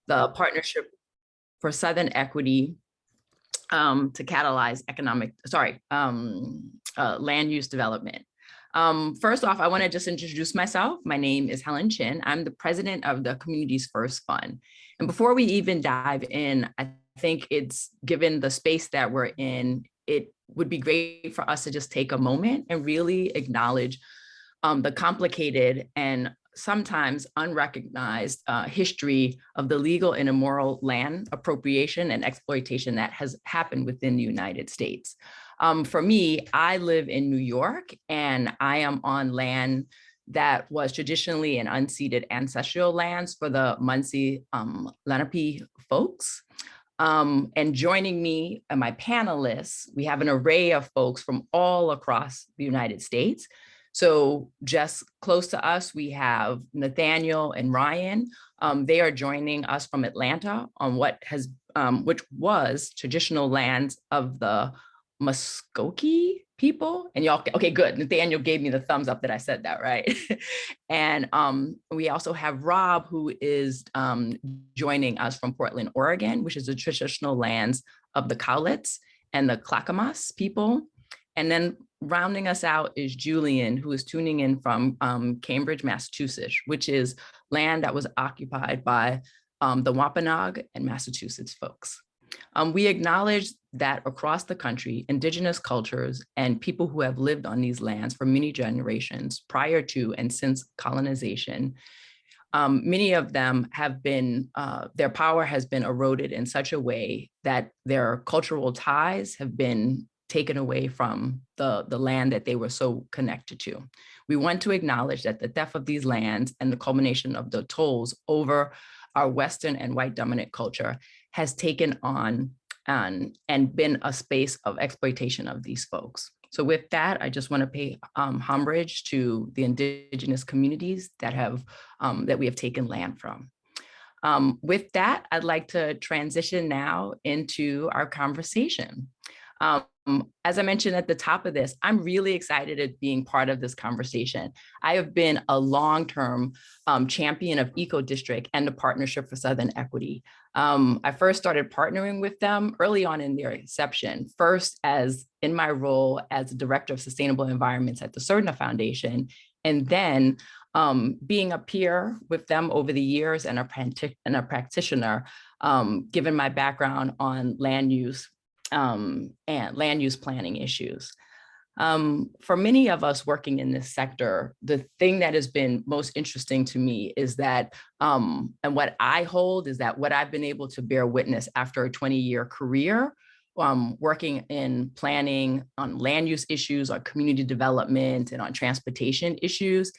the Partnership for Southern Equity to catalyze land use development. First off, I want to just introduce myself. My name is Helen Chin. I'm the president of the Communities First Fund. And before we even dive in, I think it's, given the space that we're in, it would be great for us to just take a moment and really acknowledge the complicated and sometimes unrecognized history of the legal and immoral land appropriation and exploitation that has happened within the United States. For me, I live in New York, and I am on land that was traditionally an unceded ancestral lands for the Munsee Lenape folks. And joining me and my panelists, we have an array of folks from all across the United States. So just close to us, we have Nathaniel and Ryan. They are joining us from Atlanta on which was traditional lands of the Muskogee people. And y'all, okay, good. Nathaniel gave me the thumbs up that I said that right. And we also have Rob, who is joining us from Portland, Oregon, which is the traditional lands of the Cowlitz and the Clackamas people. And then rounding us out is Julian, who is tuning in from Cambridge, Massachusetts, which is land that was occupied by the Wampanoag and Massachusetts folks. We acknowledge that across the country, Indigenous cultures and people who have lived on these lands for many generations prior to and since colonization, many of them have been, their power has been eroded in such a way that their cultural ties have been taken away from the land that they were so connected to. We want to acknowledge that the theft of these lands and the culmination of the tolls over our Western and white dominant culture has taken on and been a space of exploitation of these folks. So with that, I just want to pay homage to the Indigenous communities that we have taken land from. With that, I'd like to transition now into our conversation. As I mentioned at the top of this, I'm really excited at being part of this conversation. I have been a long-term champion of EcoDistrict and the Partnership for Southern Equity. I first started partnering with them early on in their inception, first as in my role as the Director of Sustainable Environments at the Cerna Foundation, and then being a peer with them over the years and a practitioner, given my background on land use and land use planning issues. For many of us working in this sector, the thing that has been most interesting to me is that, and what I hold is that what I've been able to bear witness after a 20-year career, working in planning on land use issues, on community development, and on transportation issues,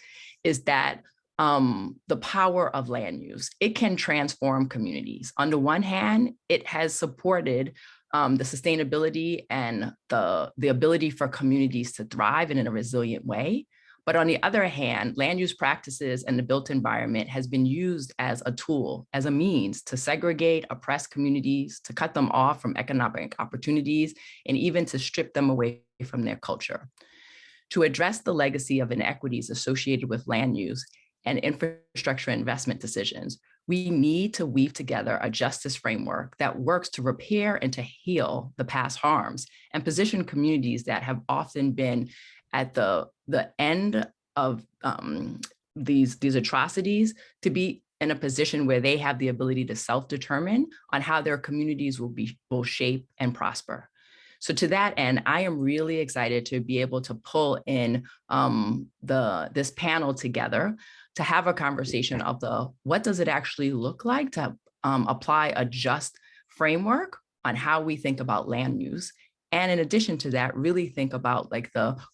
is that the power of land use. It can transform communities. On the one hand, it has supported the sustainability and the ability for communities to thrive in a resilient way. But on the other hand, land use practices and the built environment has been used as a tool, as a means to segregate, oppress communities, to cut them off from economic opportunities, and even to strip them away from their culture. To address the legacy of inequities associated with land use and infrastructure investment decisions, we need to weave together a justice framework that works to repair and to heal the past harms and position communities that have often been at the end of these atrocities to be in a position where they have the ability to self-determine on how their communities will shape and prosper. So to that end, I am really excited to be able to pull in this panel together to have a conversation of what does it actually look like to apply a just framework on how we think about land use. And in addition to that, really think about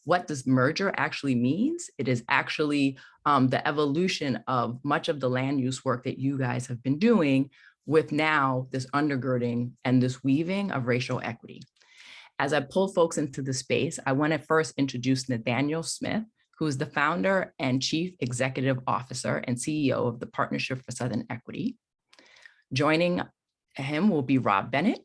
what does merger actually means. It is actually the evolution of much of the land use work that you guys have been doing with now this undergirding and this weaving of racial equity. As I pull folks into the space, I want to first introduce Nathaniel Smith, who is the founder and chief executive officer and CEO of the Partnership for Southern Equity. Joining him will be Rob Bennett,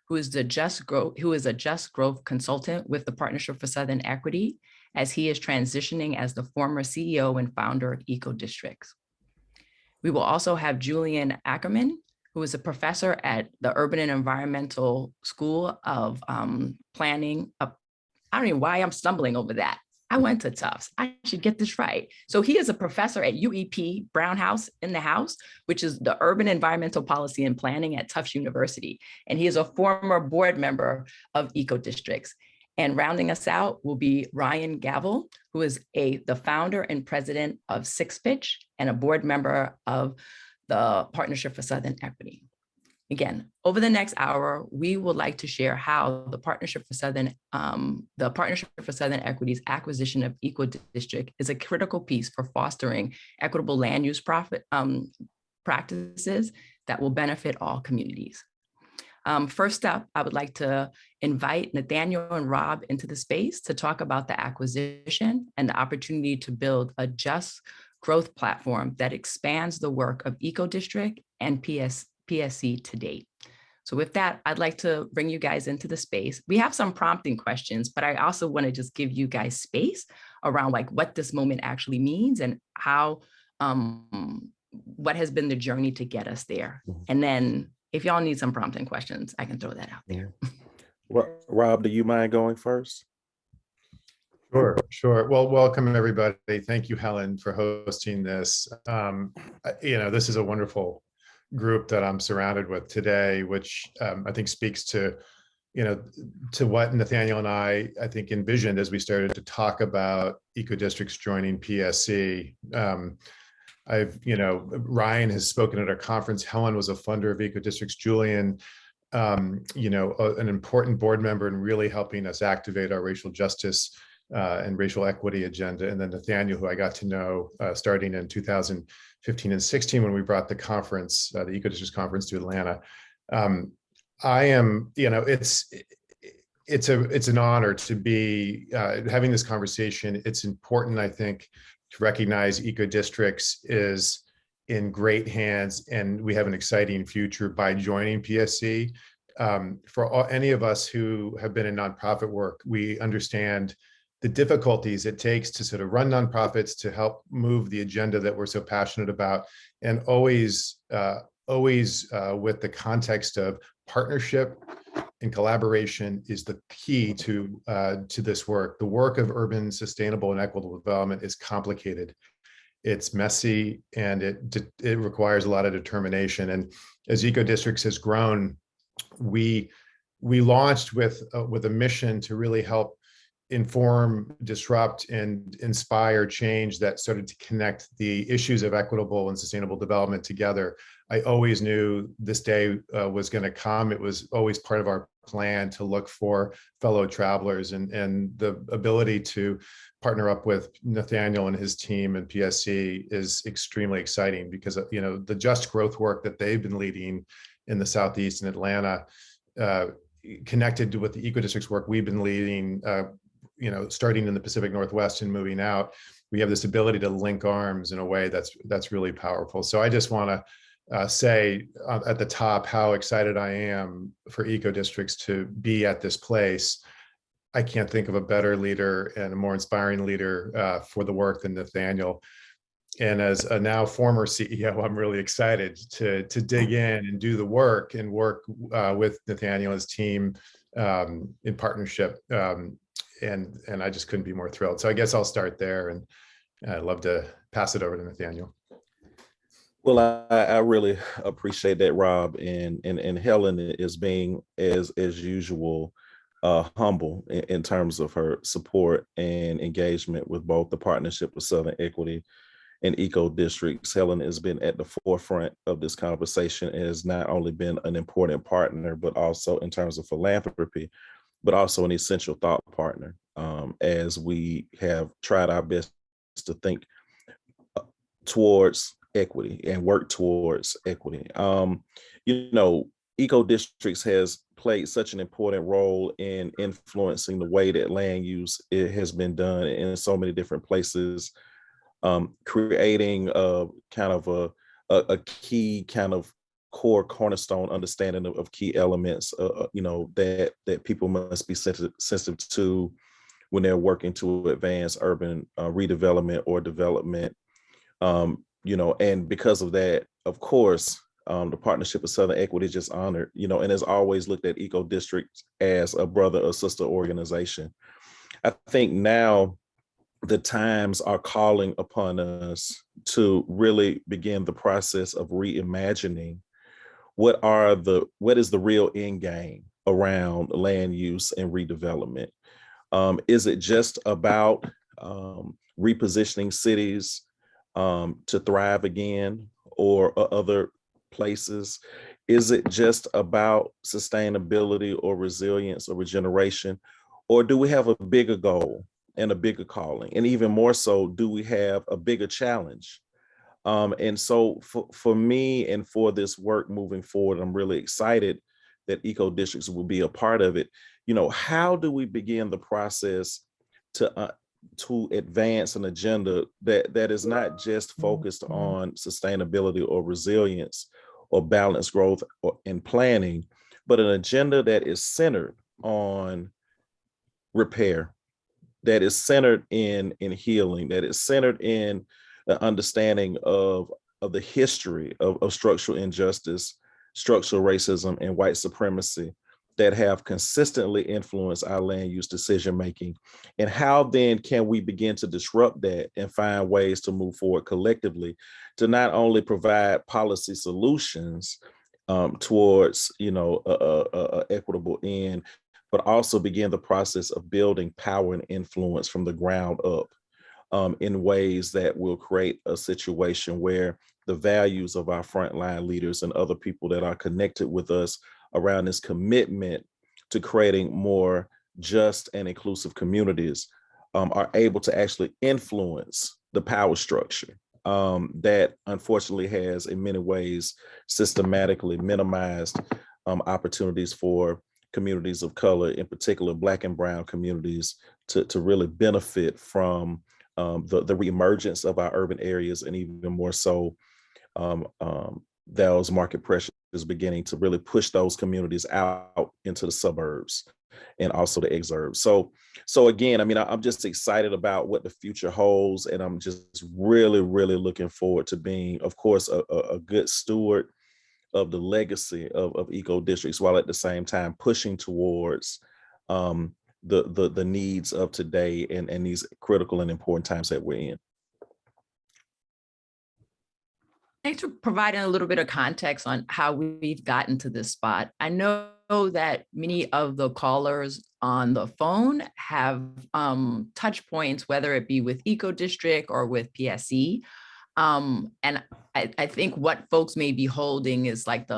who is a just growth consultant with the Partnership for Southern Equity, as he is transitioning as the former CEO and founder of EcoDistricts. We will also have Julian Ackerman, who is a professor at the Urban and Environmental School of Planning. I don't know why I'm stumbling over that. I went to Tufts. I should get this right. So he is a professor at UEP Brown House in the House, which is the Urban Environmental Policy and Planning at Tufts University. And he is a former board member of EcoDistricts. And rounding us out will be Ryan Gavel, who is the founder and president of Six Pitch and a board member of the Partnership for Southern Equity. Again, over the next hour, we would like to share how the Partnership for Southern Equity's acquisition of EcoDistrict is a critical piece for fostering equitable land use practices that will benefit all communities. First up, I would like to invite Nathaniel and Rob into the space to talk about the acquisition and the opportunity to build a just growth platform that expands the work of EcoDistrict and PSE to date. So with that, I'd like to bring you guys into the space. We have some prompting questions, but I also want to just give you guys space around like what this moment actually means and how, what has been the journey to get us there. And then if y'all need some prompting questions, I can throw that out there. Well, Rob, do you mind going first? Sure. Well, welcome everybody. Thank you, Helen, for hosting this. This is a wonderful group that I'm surrounded with today, which I think speaks to what Nathaniel and I think envisioned as we started to talk about EcoDistricts joining PSE. Ryan has spoken at our conference. Helen was a funder of EcoDistricts. Julian, an important board member and really helping us activate our racial justice and racial equity agenda. And then Nathaniel, who I got to know starting in 2015 and 16 when we brought the conference, the EcoDistricts conference to Atlanta. It's an honor to be having this conversation. It's important, I think, to recognize EcoDistricts is in great hands and we have an exciting future by joining PSE. For any of us who have been in nonprofit work, we understand the difficulties it takes to sort of run nonprofits, to help move the agenda that we're so passionate about, and always with the context of partnership and collaboration is the key to this work. The work of urban, sustainable, and equitable development is complicated. It's messy, and it requires a lot of determination. And as EcoDistricts has grown, we launched with a mission to really help inform, disrupt, and inspire change that started to connect the issues of equitable and sustainable development together. I always knew this day was going to come. It was always part of our plan to look for fellow travelers, and the ability to partner up with Nathaniel and his team and PSE is extremely exciting because the just growth work that they've been leading in the Southeast and Atlanta, connected with the EcoDistricts work we've been leading, starting in the Pacific Northwest and moving out. We have this ability to link arms in a way that's really powerful. So I just want to say at the top how excited I am for EcoDistricts to be at this place. I can't think of a better leader and a more inspiring leader for the work than Nathaniel. And as a now former CEO, I'm really excited to dig in and do the work and work with Nathaniel and his team in partnership. And I just couldn't be more thrilled. So I guess I'll start there, and I'd love to pass it over to Nathaniel. Well, I really appreciate that, Rob, and Helen is being as usual humble in terms of her support and engagement with both the Partnership with Southern Equity and EcoDistricts. Helen has been at the forefront of this conversation and has not only been an important partner, but also in terms of philanthropy, but also an essential thought partner as we have tried our best to think towards equity and work towards equity. EcoDistricts has played such an important role in influencing the way that land use has been done in so many different places, creating a kind of a key kind of cornerstone understanding of key elements, that people must be sensitive to when they're working to advance urban redevelopment or development. and because of that, of course, the Partnership of Southern Equity is just honored, and has always looked at EcoDistricts as a brother or sister organization. I think now the times are calling upon us to really begin the process of reimagining what is the real end game around land use and redevelopment. Is it just about repositioning cities to thrive again, or other places? Is it just about sustainability or resilience or regeneration? Or do we have a bigger goal and a bigger calling? And even more so, do we have a bigger challenge? And so for me and for this work moving forward, I'm really excited that EcoDistricts will be a part of it. How do we begin the process to advance an agenda that is not just focused on sustainability or resilience or balanced growth in planning, but an agenda that is centered on repair, that is centered in healing, that is centered in the understanding of the history of structural injustice, structural racism, and white supremacy that have consistently influenced our land use decision making. And how then can we begin to disrupt that and find ways to move forward collectively to not only provide policy solutions towards a equitable end, but also begin the process of building power and influence from the ground up in ways that will create a situation where the values of our frontline leaders and other people that are connected with us around this commitment to creating more just and inclusive communities are able to actually influence the power structure that unfortunately has in many ways systematically minimized opportunities for communities of color, in particular Black and Brown communities, to really benefit from the reemergence of our urban areas, and even more so those market pressures beginning to really push those communities out into the suburbs and also the exurbs. So again, I'm just excited about what the future holds, and I'm just really, really looking forward to being, of course, a good steward of the legacy of EcoDistricts, while at the same time pushing towards the needs of today and these critical and important times that we're in. Thanks for providing a little bit of context on how we've gotten to this spot. I know that many of the callers on the phone have touch points, whether it be with EcoDistrict or with PSE. And I think what folks may be holding is like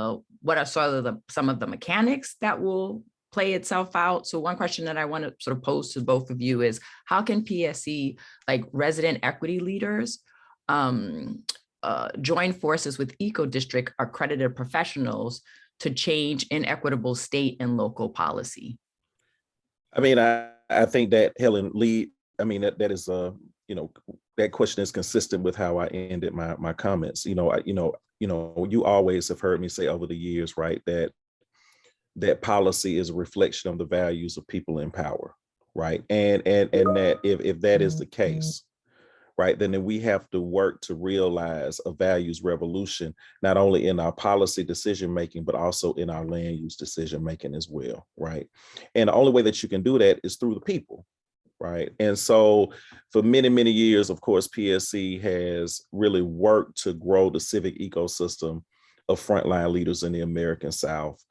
what are some of the mechanics that will play itself out. So one question that I want to sort of pose to both of you is, how can PSE, like resident equity leaders, join forces with EcoDistrict accredited professionals to change inequitable state and local policy? I think that Helen Lee, that is that question is consistent with how I ended my comments. You always have heard me say over the years, right, that policy is a reflection of the values of people in power, right? And that if that is the case, right, then we have to work to realize a values revolution, not only in our policy decision making, but also in our land use decision making as well, right? And the only way that you can do that is through the people, right? And so for many, many years, of course, PSE has really worked to grow the civic ecosystem of frontline leaders in the American South.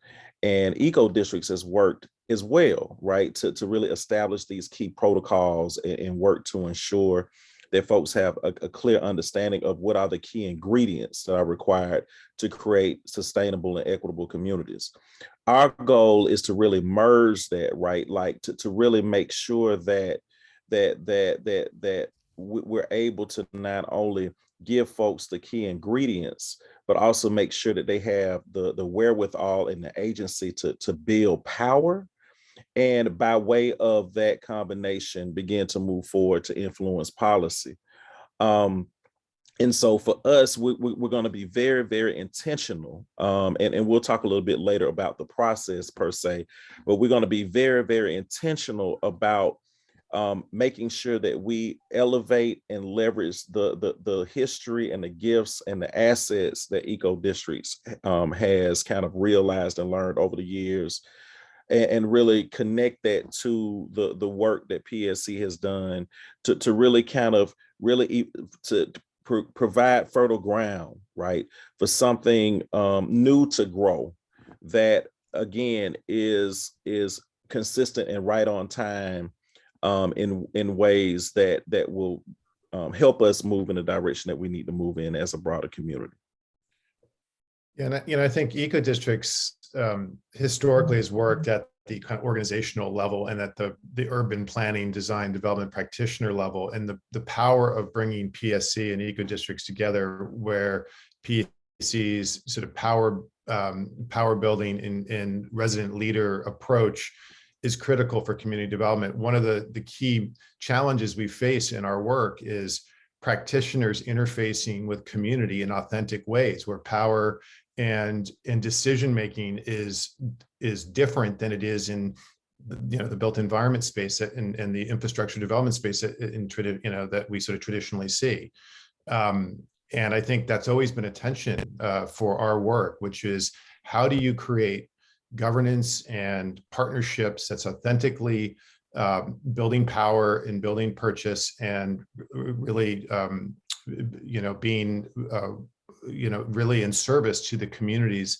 And EcoDistricts has worked as well, right, to really establish these key protocols and work to ensure that folks have a clear understanding of what are the key ingredients that are required to create sustainable and equitable communities. Our goal is to really merge that, right? Like to really make sure that we're able to not only give folks the key ingredients, but also make sure that they have the wherewithal and the agency to build power, and by way of that combination, begin to move forward to influence policy. And so for us, we're going to be very, very intentional. And we'll talk a little bit later about the process per se, but we're going to be very, very intentional about making sure that we elevate and leverage the history and the gifts and the assets that EcoDistricts has kind of realized and learned over the years, and really connect that to the work that PSE has done to really kind of to provide fertile ground, right, for something new to grow that again is consistent and right on time, in ways that will help us move in the direction that we need to move in as a broader community. Yeah, and I think EcoDistricts historically has worked at the kind of organizational level and at the urban planning, design, development practitioner level, and the power of bringing PSE and EcoDistricts together, where PSE's sort of power building and resident leader approach is critical for community development. One of the key challenges we face in our work is practitioners interfacing with community in authentic ways, where power and decision making is different than it is in the built environment space and the infrastructure development space that we sort of traditionally see. And I think that's always been a tension for our work, which is how do you create governance and partnerships that's authentically building power and building purchase and really being really in service to the communities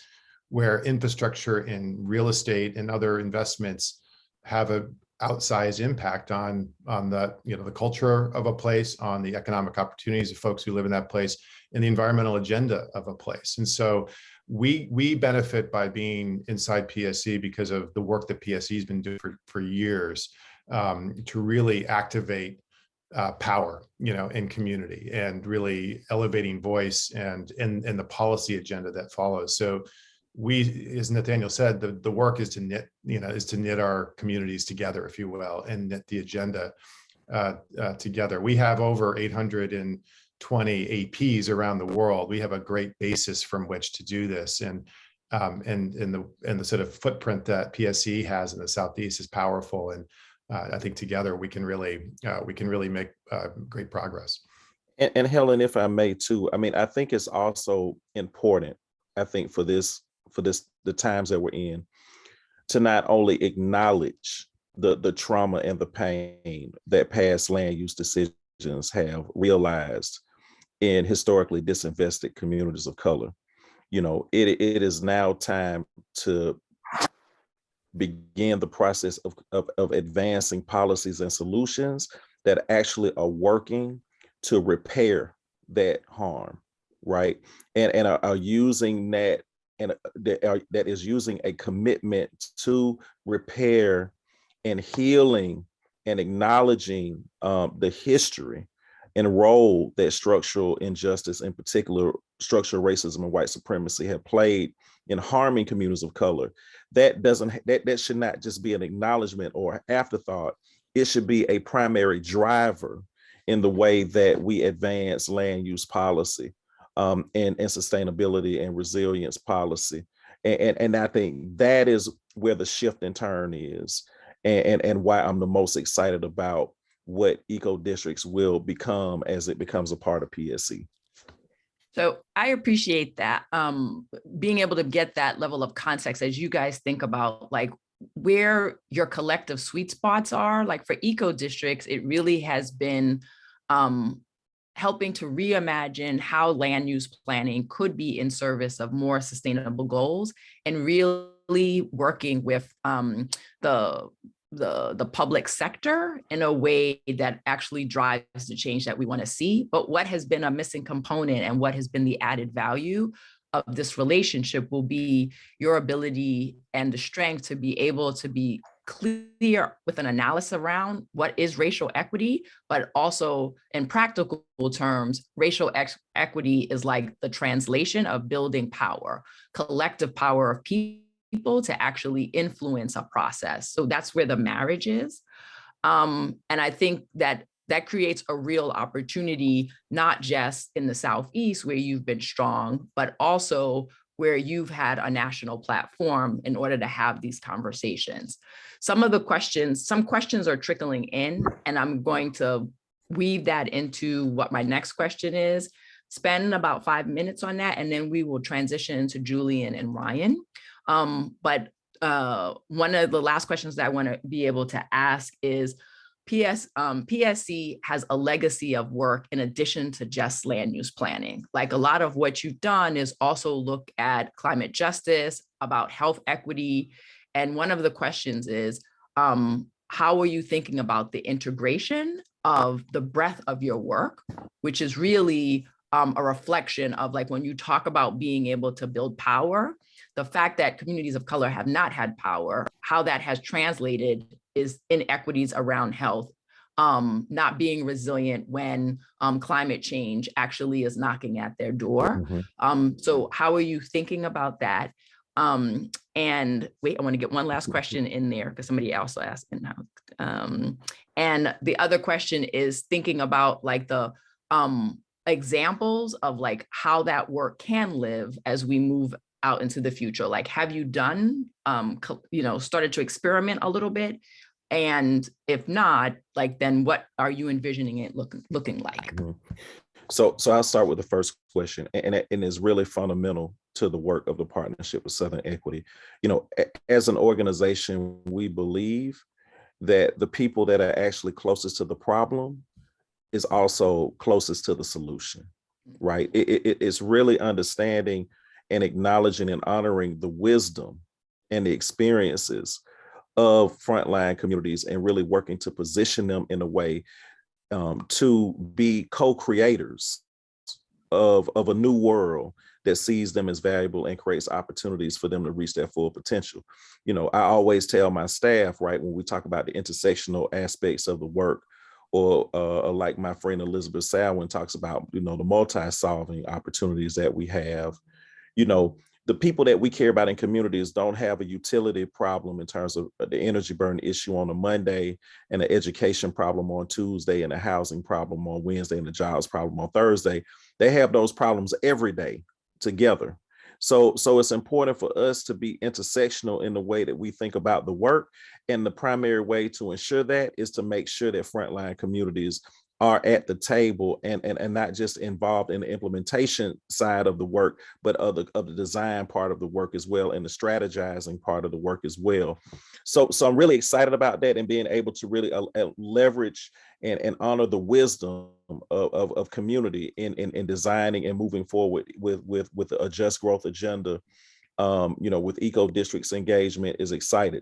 where infrastructure and real estate and other investments have a outsized impact on the culture of a place, on the economic opportunities of folks who live in that place, and the environmental agenda of a place. And so we benefit by being inside PSE because of the work that PSE has been doing for years to really activate power, in community, and really elevating voice and the policy agenda that follows. So we, as Nathaniel said, the work is to knit our communities together, if you will, and knit the agenda together. We have over 820 APs around the world. We have a great basis from which to do this, and the sort of footprint that PSE has in the Southeast is powerful. And I think together we can really make great progress. And Helen, if I may too, I mean, I think it's also important, I think for the times that we're in, to not only acknowledge the trauma and the pain that past land use decisions have realized in historically disinvested communities of color. It is now time to begin the process of advancing policies and solutions that actually are working to repair that harm, right? And are using that, and that is using a commitment to repair and healing and acknowledging the history and role that structural injustice, in particular structural racism and white supremacy, have played in harming communities of color. That should not just be an acknowledgement or afterthought. It should be a primary driver in the way that we advance land use policy and sustainability and resilience policy. And I think that is where the shift and turn is, and why I'm the most excited about what EcoDistricts will become as it becomes a part of PSE. So I appreciate that, being able to get that level of context as you guys think about like where your collective sweet spots are. Like for EcoDistricts, it really has been helping to reimagine how land use planning could be in service of more sustainable goals, and really working with the public sector in a way that actually drives the change that we want to see. But what has been a missing component and what has been the added value of this relationship will be your ability and the strength to be able to be clear with an analysis around what is racial equity, but also in practical terms, racial equity is like the translation of building power, collective power of people to actually influence a process. So that's where the marriage is. And I think that creates a real opportunity, not just in the Southeast where you've been strong, but also where you've had a national platform in order to have these conversations. Some questions are trickling in, and I'm going to weave that into what my next question is, spend about 5 minutes on that, and then we will transition to Julian and Ryan. But one of the last questions that I want to be able to ask is, PSE has a legacy of work in addition to just land use planning. Like, a lot of what you've done is also look at climate justice, about health equity. And one of the questions is, how are you thinking about the integration of the breadth of your work, which is really a reflection of, like, when you talk about being able to build power, the fact that communities of color have not had power, how that has translated is inequities around health, not being resilient when climate change actually is knocking at their door. So how are you thinking about that? And wait, I want to get one last question in there because somebody else asked. And the other question is thinking about, like, the examples of, like, how that work can live as we move out into the future. Like, have you done, started to experiment a little bit? And if not, like, then what are you envisioning it looking like? So I'll start with the first question, and it's really fundamental to the work of the Partnership for Southern Equity. As an organization, we believe that the people that are actually closest to the problem is also closest to the solution, right? It's really understanding and acknowledging and honoring the wisdom and the experiences of frontline communities, and really working to position them in a way to be co-creators of a new world that sees them as valuable and creates opportunities for them to reach their full potential. I always tell my staff, right, when we talk about the intersectional aspects of the work, or like my friend Elizabeth Salwin talks about, the multi-solving opportunities that we have. The people that we care about in communities don't have a utility problem in terms of the energy burden issue on a Monday, and the education problem on Tuesday, and the housing problem on Wednesday, and the jobs problem on Thursday. They have those problems every day together. So it's important for us to be intersectional in the way that we think about the work. And the primary way to ensure that is to make sure that frontline communities are at the table, and not just involved in the implementation side of the work, but of the design part of the work as well, and the strategizing part of the work as well. So I'm really excited about that, and being able to really leverage and honor the wisdom of community in designing and moving forward with a just growth agenda. With EcoDistricts engagement is exciting.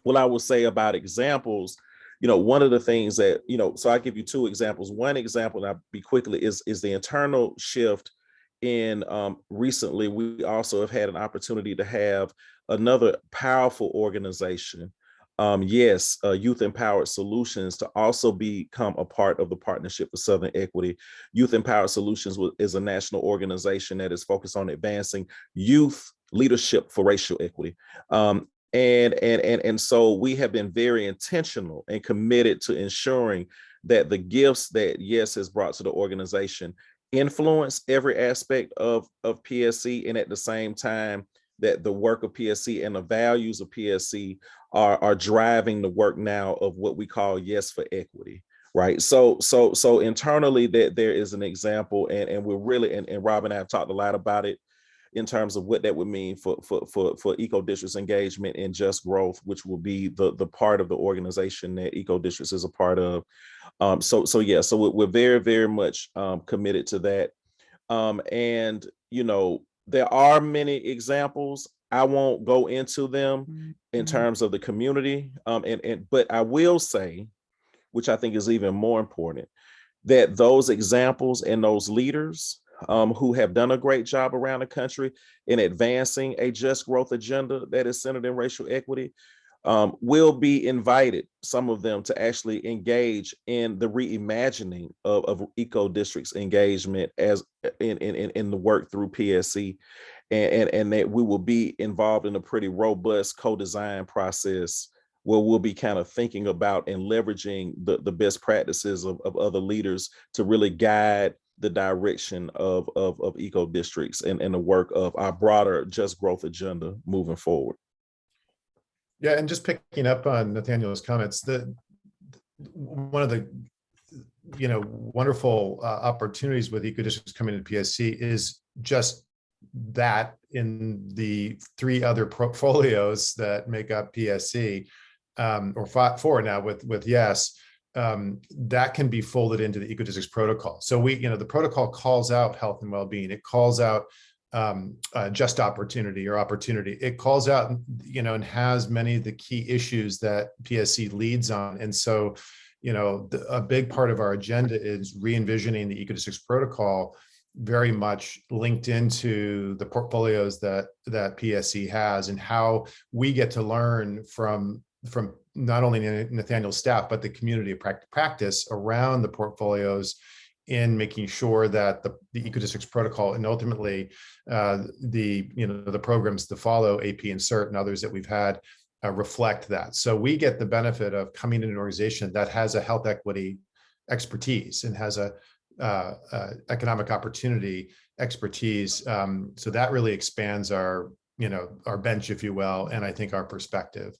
What I will say about examples, one of the things that, so I give you two examples. One example, and I'll be quickly, is the internal shift in recently. We also have had an opportunity to have another powerful organization, Youth Empowered Solutions, to also become a part of the Partnership for Southern Equity. Youth Empowered Solutions is a national organization that is focused on advancing youth leadership for racial equity. And so we have been very intentional and committed to ensuring that the gifts that YES has brought to the organization influence every aspect of PSE, and at the same time that the work of PSE and the values of PSE are driving the work now of what we call YES for Equity. Right. So internally, that there is an example, and we're really, and Rob and I have talked a lot about it, in terms of what that would mean for EcoDistricts engagement in just growth, which will be the part of the organization that EcoDistricts is a part of. So we're very, very much committed to that. And there are many examples. I won't go into them in terms of the community. But I will say, which I think is even more important, that those examples and those leaders who have done a great job around the country in advancing a just growth agenda that is centered in racial equity will be invited, some of them, to actually engage in the reimagining of EcoDistricts engagement as in the work through PSE, and that we will be involved in a pretty robust co-design process where we'll be kind of thinking about and leveraging the best practices of other leaders to really guide the direction of eco districts and the work of our broader just growth agenda moving forward. Yeah, and just picking up on Nathaniel's comments, one of the wonderful opportunities with EcoDistricts coming to PSC is just that in the 3 other portfolios that make up PSC, or 4 now with Yes, that can be folded into the EcoDistricts Protocol. So the protocol calls out health and well-being. It calls out just opportunity or opportunity. It calls out, and has many of the key issues that PSC leads on. And so, a big part of our agenda is re-envisioning the EcoDistricts Protocol, very much linked into the portfolios that PSC has, and how we get to learn from not only Nathaniel's staff, but the community of practice around the portfolios, in making sure that the EcoDistricts Protocol and ultimately the programs to follow, AP and CERT and others that we've had, reflect that. So we get the benefit of coming in an organization that has a health equity expertise and has a economic opportunity expertise. So that really expands our bench, if you will, and I think our perspective.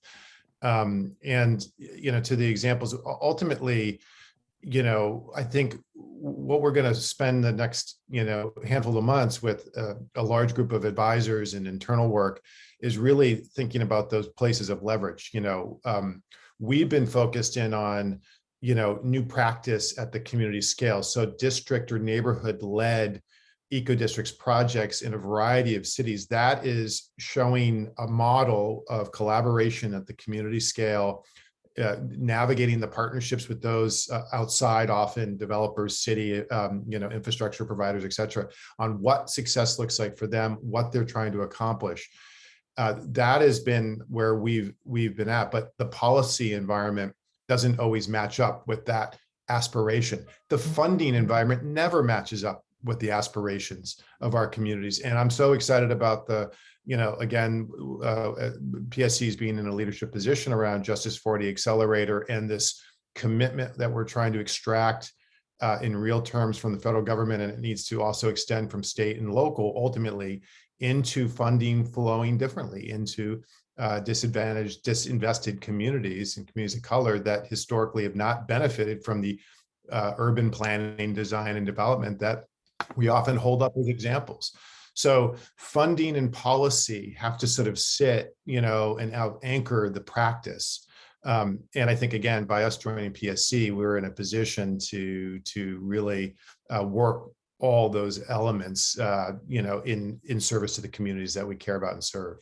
And to the examples, ultimately, I think what we're going to spend the next, handful of months with a large group of advisors and internal work is really thinking about those places of leverage. We've been focused in on, new practice at the community scale. So district or neighborhood led eco-districts projects in a variety of cities. That is showing a model of collaboration at the community scale, navigating the partnerships with those outside, often developers, city, infrastructure providers, et cetera, on what success looks like for them, what they're trying to accomplish. That has been where we've been at, but the policy environment doesn't always match up with that aspiration. The funding environment never matches up with the aspirations of our communities. And I'm so excited about PSCs being in a leadership position around Justice 40 Accelerator and this commitment that we're trying to extract in real terms from the federal government. And it needs to also extend from state and local, ultimately, into funding flowing differently into disadvantaged, disinvested communities and communities of color that historically have not benefited from the urban planning, design, and development that we often hold up as examples. So funding and policy have to sort of sit, and anchor the practice. And I think, again, by us joining PSC, we're in a position to really work all those elements, in service to the communities that we care about and serve.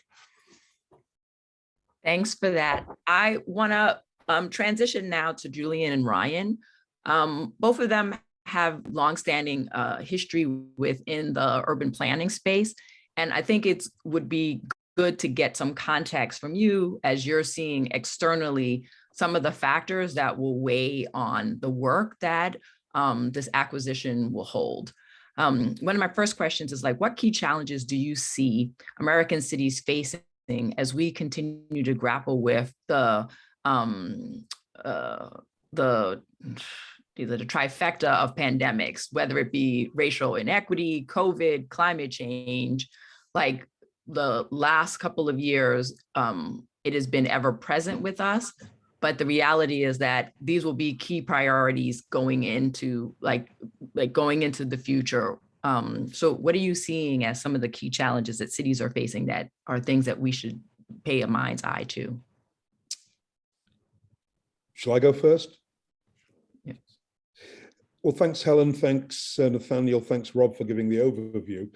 Thanks for that. I want to transition now to Julian and Ryan. Both of them have longstanding history within the urban planning space. And I think it would be good to get some context from you as you're seeing externally some of the factors that will weigh on the work that this acquisition will hold. One of my first questions is what key challenges do you see American cities facing as we continue to grapple with the trifecta of pandemics, whether it be racial inequity, COVID, climate change? Like the last couple of years, it has been ever present with us. But the reality is that these will be key priorities going into going into the future. So what are you seeing as some of the key challenges that cities are facing that are things that we should pay a mind's eye to? Shall I go first? Yeah. Well, thanks, Helen. Thanks, Nathaniel. Thanks, Rob, for giving the overview.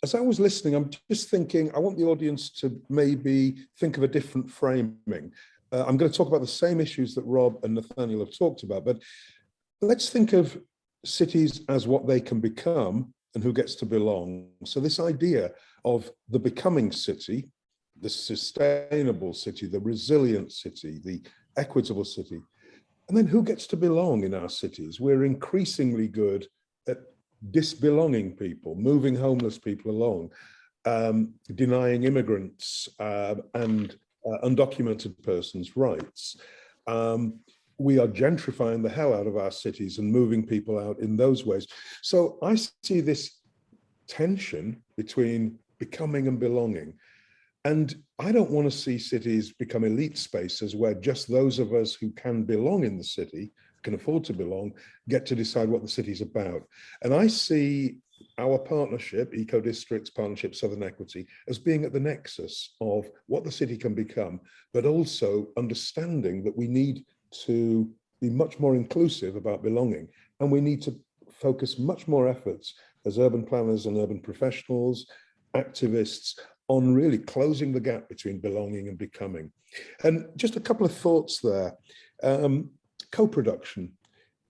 As I was listening, I'm just thinking, I want the audience to maybe think of a different framing. I'm going to talk about the same issues that Rob and Nathaniel have talked about, but let's think of cities as what they can become and who gets to belong. So this idea of the becoming city, the sustainable city, the resilient city, the equitable city, and then who gets to belong in our cities? We're increasingly good at disbelonging people, moving homeless people along, denying immigrants and undocumented persons' rights. we are gentrifying the hell out of our cities and moving people out in those ways. So I see this tension between becoming and belonging. And I don't want to see cities become elite spaces where just those of us who can belong in the city, can afford to belong, get to decide what the city's about. And I see our partnership, EcoDistricts Partnership Southern Equity, as being at the nexus of what the city can become, but also understanding that we need to be much more inclusive about belonging. And we need to focus much more efforts as urban planners and urban professionals, activists, on really closing the gap between belonging and becoming. And just a couple of thoughts there. Co-production.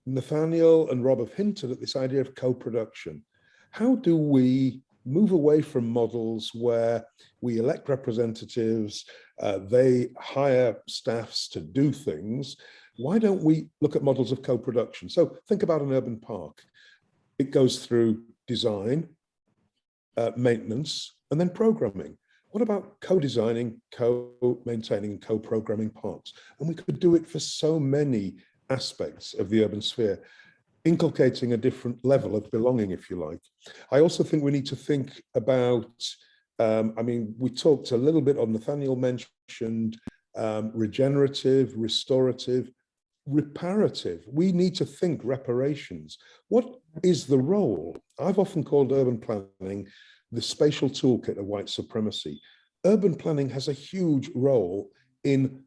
Nathaniel and Rob have hinted at this idea of co-production. How do we move away from models where we elect representatives, they hire staffs to do things? Why don't we look at models of co-production? So think about an urban park. It goes through design, maintenance, and then programming. What about co-designing, co-maintaining, and co-programming parks? And we could do it for so many aspects of the urban sphere, inculcating a different level of belonging, if you like. I also think we need to think about, I mean, we talked a little bit on, Nathaniel mentioned regenerative, restorative, reparative. We need to think reparations. What is the role? I've often called urban planning the spatial toolkit of white supremacy. Urban planning has a huge role in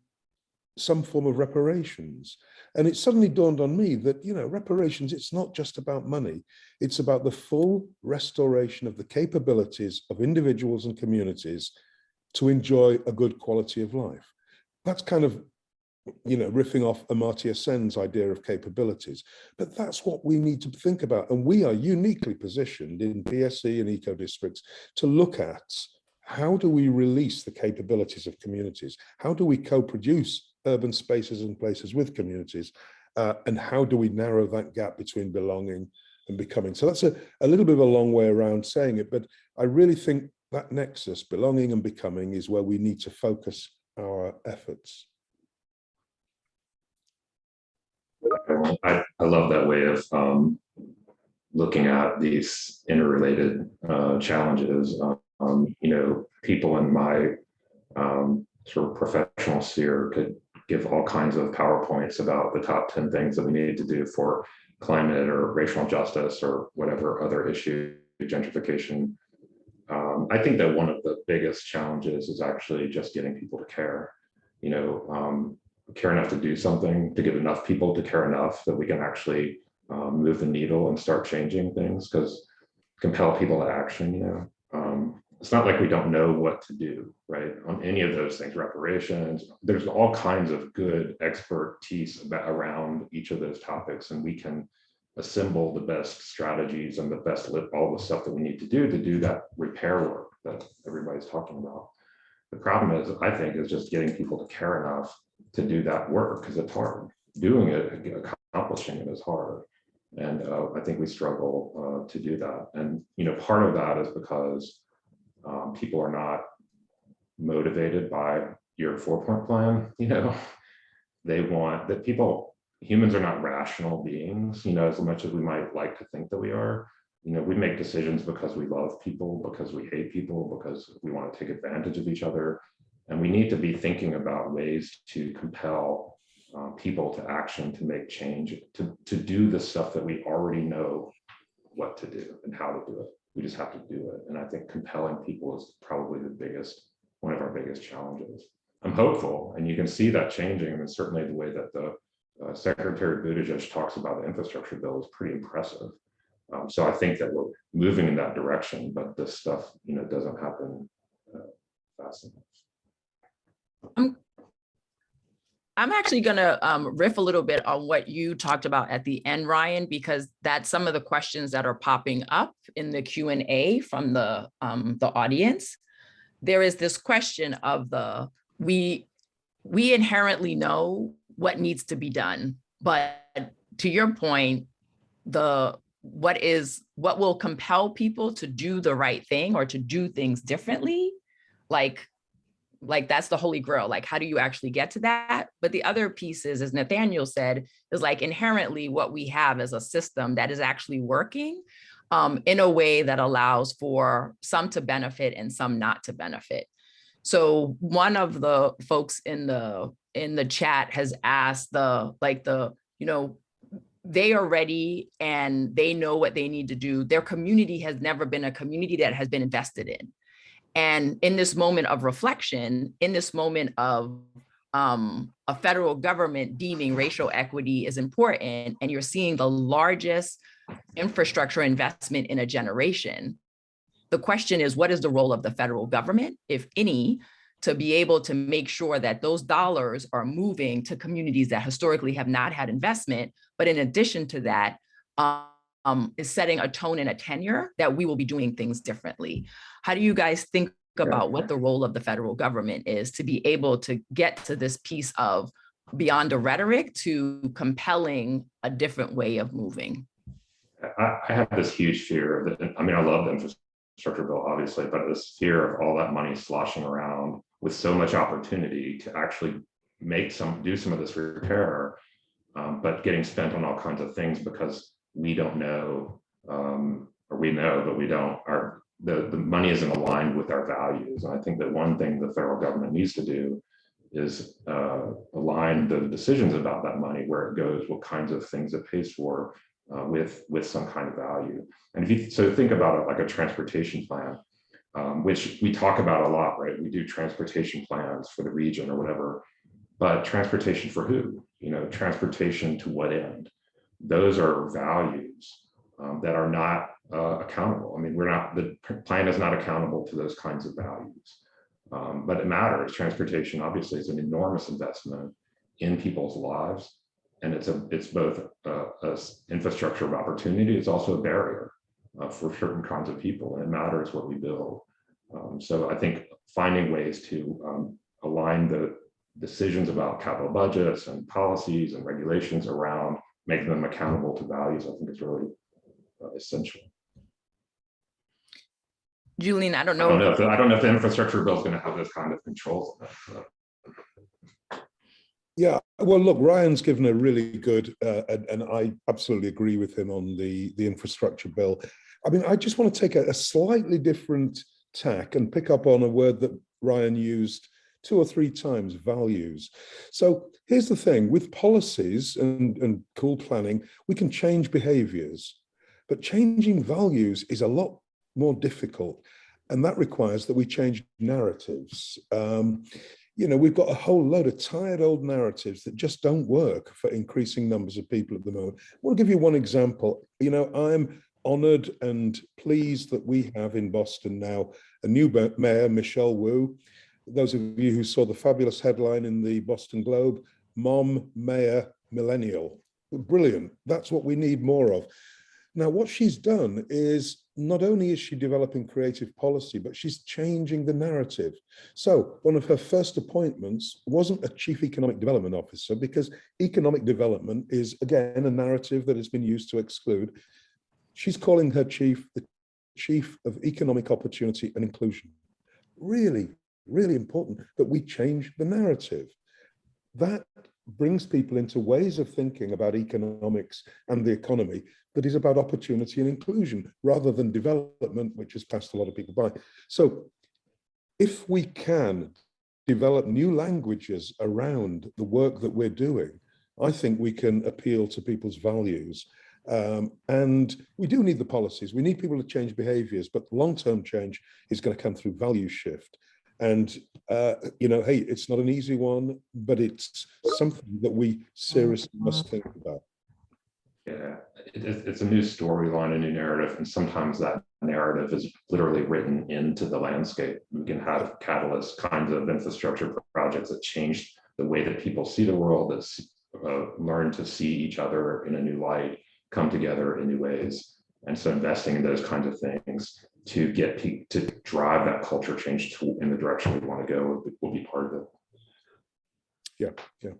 some form of reparations. And it suddenly dawned on me that, you know, reparations, it's not just about money. It's about the full restoration of the capabilities of individuals and communities to enjoy a good quality of life. That's kind of, you know, riffing off Amartya Sen's idea of capabilities. But that's what we need to think about. And we are uniquely positioned in PSE and EcoDistricts to look at how do we release the capabilities of communities? How do we co-produce urban spaces and places with communities? And how do we narrow that gap between belonging and becoming? So that's a little bit of a long way around saying it, but I really think that nexus, belonging and becoming, is where we need to focus our efforts. I love that way of looking at these interrelated challenges. You know, people in my sort of professional sphere could give all kinds of PowerPoints about the top 10 things that we need to do for climate or racial justice or whatever other issue, gentrification. I think that one of the biggest challenges is actually just getting people to care. You know, care enough to do something, to get enough people to care enough that we can actually move the needle and start changing things, because compel people to action, you know. It's not like we don't know what to do, right? On any of those things, reparations, there's all kinds of good expertise around each of those topics, and we can assemble the best strategies and the best all the stuff that we need to do that repair work that everybody's talking about. The problem is, I think, is just getting people to care enough to do that work, because it's hard. Doing it, accomplishing it is hard. And I think we struggle to do that. And, you know, part of that is because people are not motivated by your 4-point plan. You know, they want that humans are not rational beings, you know, as much as we might like to think that we are. You know, we make decisions because we love people, because we hate people, because we want to take advantage of each other. And we need to be thinking about ways to compel people to action, to make change, to do the stuff that we already know what to do and how to do it. We just have to do it. And I think compelling people is probably one of our biggest challenges. I'm hopeful, and you can see that changing. And certainly the way that the Secretary Buttigieg talks about the infrastructure bill is pretty impressive. So I think that we're moving in that direction, but this stuff, you know, doesn't happen fast enough. I'm actually going to riff a little bit on what you talked about at the end, Ryan, because that's some of the questions that are popping up in the Q&A from the audience. There is this question of we inherently know what needs to be done, but to your point, what will compel people to do the right thing or to do things differently? Like, like that's the Holy Grail. Like, how do you actually get to that? But the other piece is, as Nathaniel said, is like inherently what we have is a system that is actually working in a way that allows for some to benefit and some not to benefit. So one of the folks in the chat has asked they are ready and they know what they need to do. Their community has never been a community that has been invested in. And in this moment of reflection, in this moment of a federal government deeming racial equity is important, and you're seeing the largest infrastructure investment in a generation, the question is, what is the role of the federal government, if any, to be able to make sure that those dollars are moving to communities that historically have not had investment, but in addition to that, is setting a tone and a tenure that we will be doing things differently. How do you guys think about what the role of the federal government is to be able to get to this piece of beyond the rhetoric to compelling a different way of moving? I have this huge fear that, I mean, I love the infrastructure bill, obviously, but this fear of all that money sloshing around with so much opportunity to actually do some of this repair, but getting spent on all kinds of things because we don't know, or we know, but we don't, the money isn't aligned with our values. And I think that one thing the federal government needs to do is align the decisions about that money, where it goes, what kinds of things it pays for, with some kind of value. And if you think about it like a transportation plan, which we talk about a lot, right? We do transportation plans for the region or whatever, but transportation for who? Transportation to what end? Those are values that are not accountable. I mean, the plan is not accountable to those kinds of values, but it matters. Transportation obviously is an enormous investment in people's lives, and it's both an infrastructure of opportunity. It's also a barrier for certain kinds of people, and it matters what we build. So I think finding ways to align the decisions about capital budgets and policies and regulations around making them accountable to values, I think is really essential. Julian, I don't know. I don't know if the infrastructure bill is going to have those kind of controls. Yeah, well, look, Ryan's given a really good, and I absolutely agree with him on the infrastructure bill. I mean, I just want to take a slightly different tack and pick up on a word that Ryan used 2 or 3 times, values. So here's the thing, with policies and cool planning, we can change behaviors, but changing values is a lot more difficult. And that requires that we change narratives. We've got a whole load of tired old narratives that just don't work for increasing numbers of people at the moment. I want to give you one example. I'm honored and pleased that we have in Boston now a new mayor, Michelle Wu. Those of you who saw the fabulous headline in the Boston Globe, Mom, Mayor, Millennial. Brilliant. That's what we need more of. Now, what she's done is not only is she developing creative policy, but she's changing the narrative. So one of her first appointments wasn't a chief economic development officer, because economic development is, again, a narrative that has been used to exclude. She's calling her chief the chief of economic opportunity and inclusion. Really, really important that we change the narrative. That brings people into ways of thinking about economics and the economy that is about opportunity and inclusion rather than development, which has passed a lot of people by. So if we can develop new languages around the work that we're doing, I think we can appeal to people's values. And we do need the policies. We need people to change behaviors, but long-term change is going to come through value shift. And, hey, it's not an easy one, but it's something that we seriously must think about. Yeah, it's a new storyline, a new narrative, and sometimes that narrative is literally written into the landscape. We can have Catalyze kinds of infrastructure projects that change the way that people see the world, that learn to see each other in a new light, come together in new ways. And so investing in those kinds of things to get people to drive that culture change in the direction we want to go will be part of it. Yeah.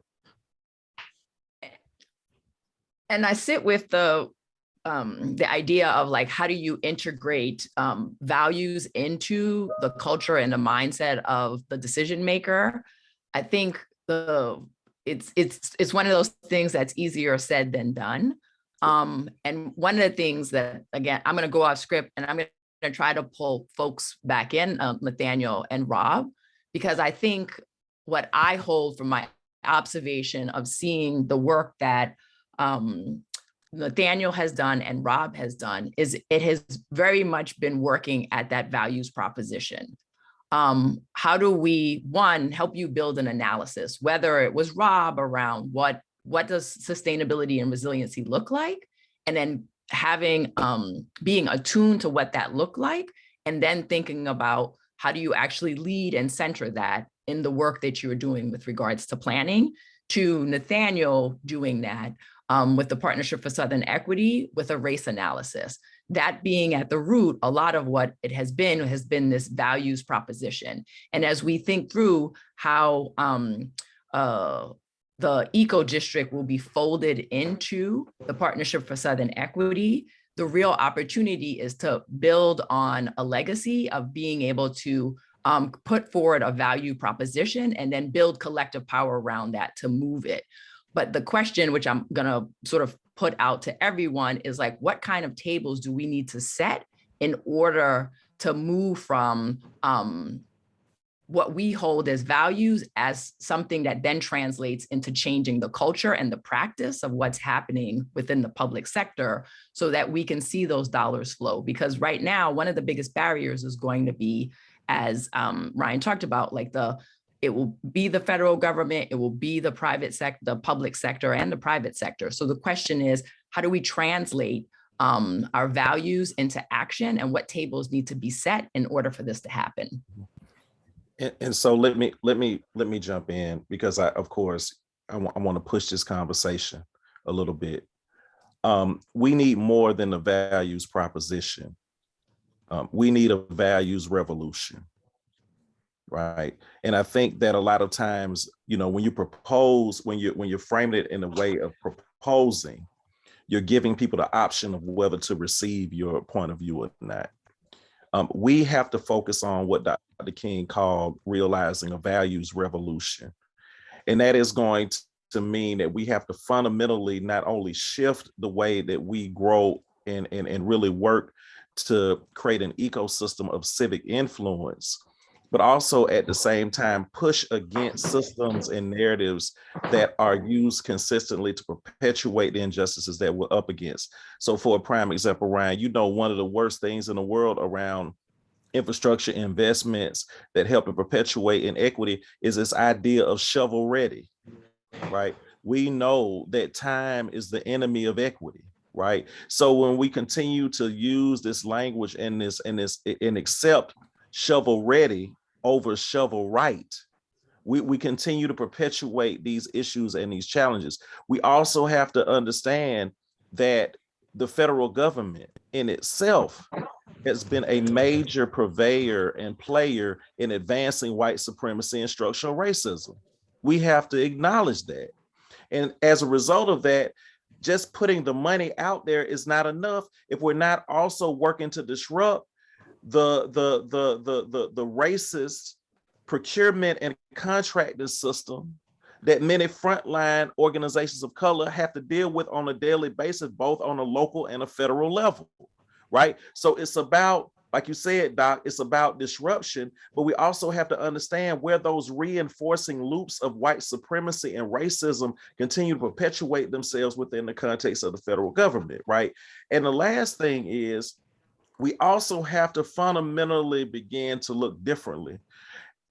And I sit with the the idea of like, how do you integrate values into the culture and the mindset of the decision maker? I think it's one of those things that's easier said than done. And one of the things that, again, I'm going to go off script and I'm going to try to pull folks back in, Nathaniel and Rob, because I think what I hold from my observation of seeing the work that Nathaniel has done and Rob has done is it has very much been working at that values proposition. How do we, one, help you build an analysis, whether it was Rob around what does sustainability and resiliency look like? And then having, being attuned to what that looked like, and then thinking about how do you actually lead and center that in the work that you're doing with regards to planning, to Nathaniel doing that with the Partnership for Southern Equity with a race analysis. That being at the root, a lot of what it has been this values proposition. And as we think through how the eco-district will be folded into the Partnership for Southern Equity, the real opportunity is to build on a legacy of being able to put forward a value proposition and then build collective power around that to move it. But the question, which I'm gonna sort of put out to everyone, is like, what kind of tables do we need to set in order to move from what we hold as values as something that then translates into changing the culture and the practice of what's happening within the public sector so that we can see those dollars flow? Because right now, one of the biggest barriers is going to be, as Ryan talked about, like it will be the federal government, it will be the private sector, the public sector and the private sector. So the question is, how do we translate our values into action, and what tables need to be set in order for this to happen? And so let me jump in, because I want to push this conversation a little bit. We need more than a values proposition. We need a values revolution, right? And I think that a lot of times, when you propose, when you're framing it in a way of proposing, you're giving people the option of whether to receive your point of view or not. We have to focus on what Dr. King called realizing a values revolution. And that is going to mean that we have to fundamentally not only shift the way that we grow and really work to create an ecosystem of civic influence, but also at the same time push against systems and narratives that are used consistently to perpetuate the injustices that we're up against. So for a prime example, Ryan, one of the worst things in the world around infrastructure investments that help to perpetuate inequity is this idea of shovel ready, right? We know that time is the enemy of equity, right? So when we continue to use this language and accept shovel ready over shovel right, we continue to perpetuate these issues and these challenges. We also have to understand that the federal government in itself has been a major purveyor and player in advancing white supremacy and structural racism. We have to acknowledge that. And as a result of that, just putting the money out there is not enough if we're not also working to disrupt the racist procurement and contracting system that many frontline organizations of color have to deal with on a daily basis, both on a local and a federal level, right? So it's about, like you said, Doc, it's about disruption, but we also have to understand where those reinforcing loops of white supremacy and racism continue to perpetuate themselves within the context of the federal government, right? And the last thing is, we also have to fundamentally begin to look differently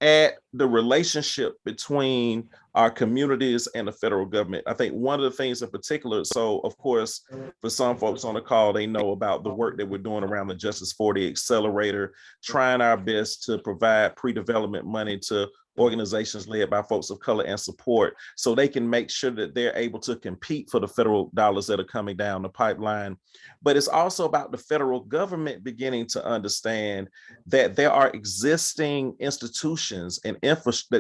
at the relationship between our communities and the federal government. I think one of the things in particular, so of course, for some folks on the call, they know about the work that we're doing around the Justice 40 Accelerator, trying our best to provide pre-development money to organizations led by folks of color and support, so they can make sure that they're able to compete for the federal dollars that are coming down the pipeline. But it's also about the federal government beginning to understand that there are existing institutions and infrastructure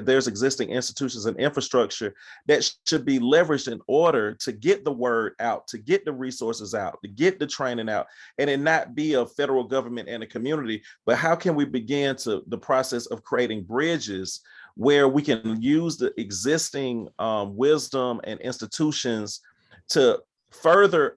infrastructure that should be leveraged in order to get the word out, to get the resources out, to get the training out, and it not be a federal government and a community, but how can we begin to the process of creating bridges where we can use the existing wisdom and institutions to further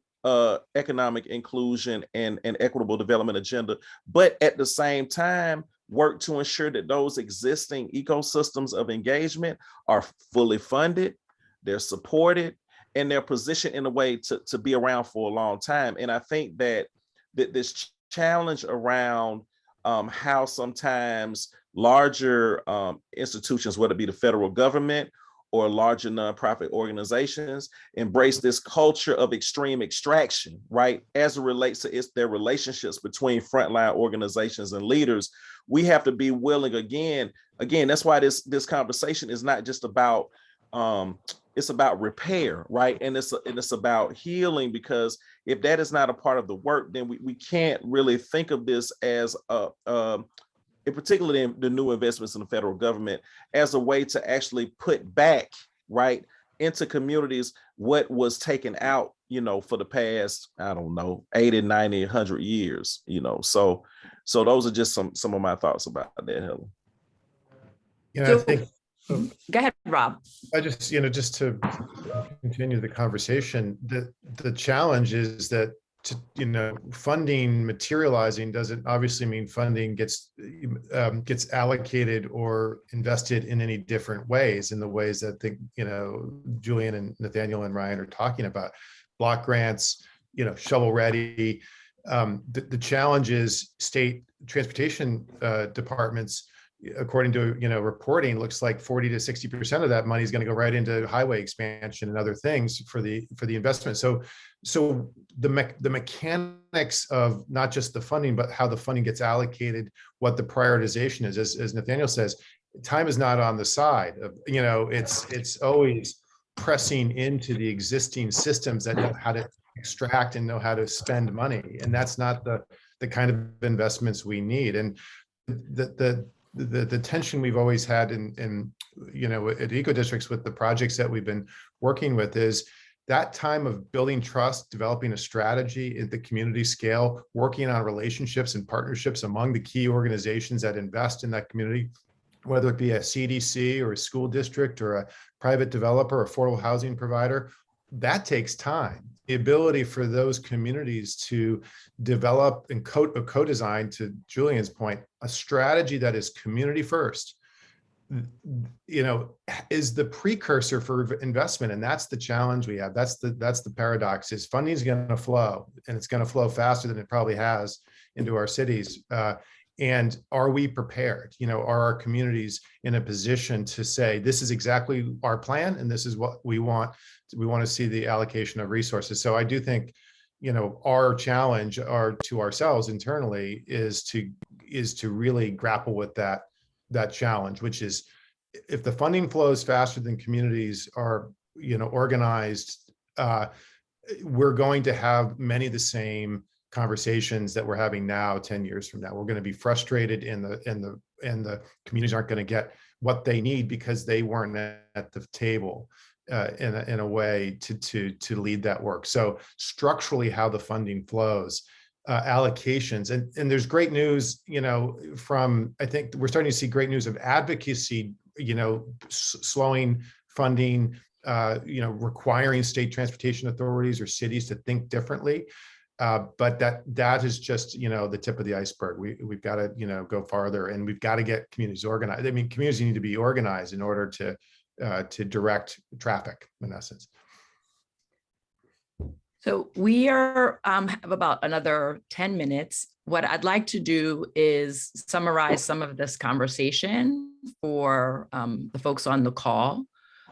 economic inclusion and equitable development agenda, but at the same time, work to ensure that those existing ecosystems of engagement are fully funded, they're supported, and they're positioned in a way to be around for a long time. And I think that this challenge around how sometimes larger institutions, whether it be the federal government or larger nonprofit organizations, embrace this culture of extreme extraction, right? As it relates to their relationships between frontline organizations and leaders, we have to be willing again, that's why this conversation is not just about, it's about repair, right? And it's about healing, because if that is not a part of the work, then we can't really think of this as in particular the new investments in the federal government, as a way to actually put back, right, into communities what was taken out, for the past, I don't know, 80, 90, 100 years, So those are just some of my thoughts about that, Helen. I think. Go ahead, Rob. I just, just to continue the conversation, the challenge is that funding materializing doesn't obviously mean funding gets allocated or invested in any different ways, in the ways that Julian and Nathaniel and Ryan are talking about. Block grants, shovel ready. The challenge is state transportation departments, according to reporting, looks like 40 to 60% of that money is going to go right into highway expansion and other things for the investment. So the mechanics of not just the funding, but how the funding gets allocated, what the prioritization is, as Nathaniel says, time is not on the side of, it's always pressing into the existing systems that know how to extract and know how to spend money, and that's not the kind of investments we need. And the tension we've always had in at EcoDistricts with the projects that we've been working with is that time of building trust, developing a strategy at the community scale, working on relationships and partnerships among the key organizations that invest in that community, whether it be a CDC or a school district or a private developer, affordable housing provider. That takes time. The ability for those communities to develop and co-design, to Julian's point, a strategy that is community first, is the precursor for investment. And that's the challenge we have. That's the paradox, is funding is going to flow, and it's going to flow faster than it probably has into our cities. And are we prepared? Are our communities in a position to say, this is exactly our plan, and this is what we want? We want to see the allocation of resources. So I do think, our challenge to ourselves internally is to really grapple with that challenge, which is, if the funding flows faster than communities are, organized, we're going to have many of the same conversations that we're having now 10 years from now. We're going to be frustrated, and the communities aren't going to get what they need because they weren't at the table in a way to lead that work. So structurally, how the funding flows, allocations, and there's great news, I think we're starting to see great news of advocacy, slowing funding, requiring state transportation authorities or cities to think differently. But that is just, the tip of the iceberg. We've got to, go farther, and we've got to get communities organized. I mean, communities need to be organized in order to direct traffic, in essence. So we have about another 10 minutes. What I'd like to do is summarize some of this conversation for the folks on the call.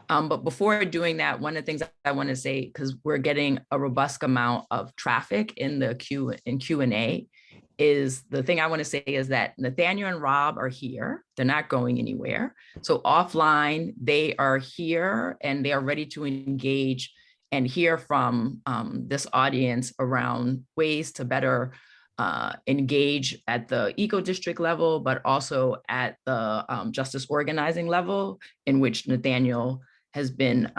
But before doing that, one of the things I want to say, because we're getting a robust amount of traffic in the Q&A, is the thing I want to say is that Nathaniel and Rob are here. They're not going anywhere. So offline, they are here and they are ready to engage and hear from this audience around ways to better engage at the eco-district level, but also at the justice organizing level, in which Nathaniel has been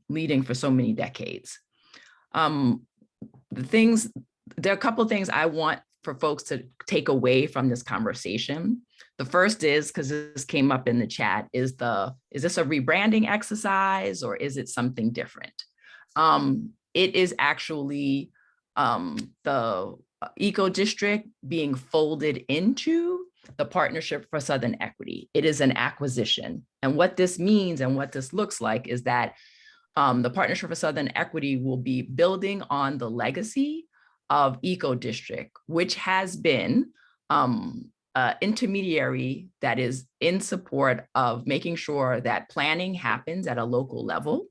leading for so many decades. There are a couple of things I want for folks to take away from this conversation. The first is, because this came up in the chat, is this a rebranding exercise or is it something different? It is actually the EcoDistrict being folded into the Partnership for Southern Equity. It is an acquisition. And what this means and what this looks like is that the Partnership for Southern Equity will be building on the legacy of EcoDistrict, which has been an intermediary that is in support of making sure that planning happens at a local level.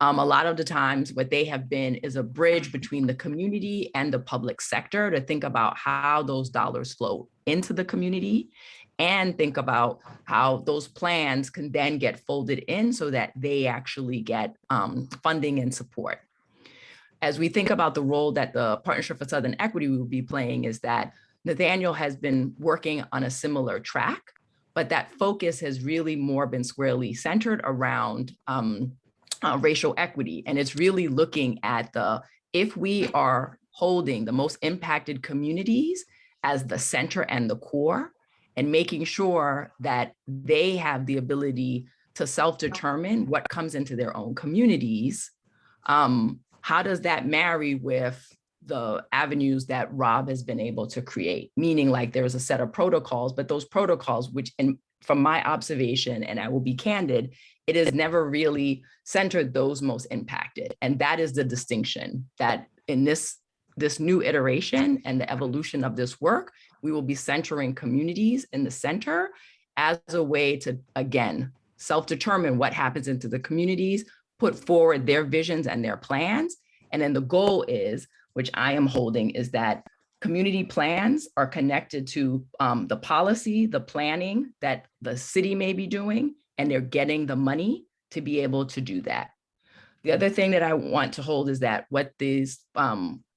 A lot of the times what they have been is a bridge between the community and the public sector to think about how those dollars flow into the community and think about how those plans can then get folded in so that they actually get funding and support. As we think about the role that the Partnership for Southern Equity will be playing is that Nathaniel has been working on a similar track, but that focus has really more been squarely centered around racial equity. And it's really looking at if we are holding the most impacted communities as the center and the core, and making sure that they have the ability to self-determine what comes into their own communities, how does that marry with the avenues that Rob has been able to create? Meaning like there's a set of protocols, but those protocols, which from my observation, and I will be candid, it has never really centered those most impacted. And that is the distinction, that in this new iteration and the evolution of this work, we will be centering communities in the center as a way to, again, self-determine what happens into the communities, put forward their visions and their plans. And then the goal is, which I am holding, is that community plans are connected to the policy, the planning that the city may be doing, and they're getting the money to be able to do that. The other thing that I want to hold is that what these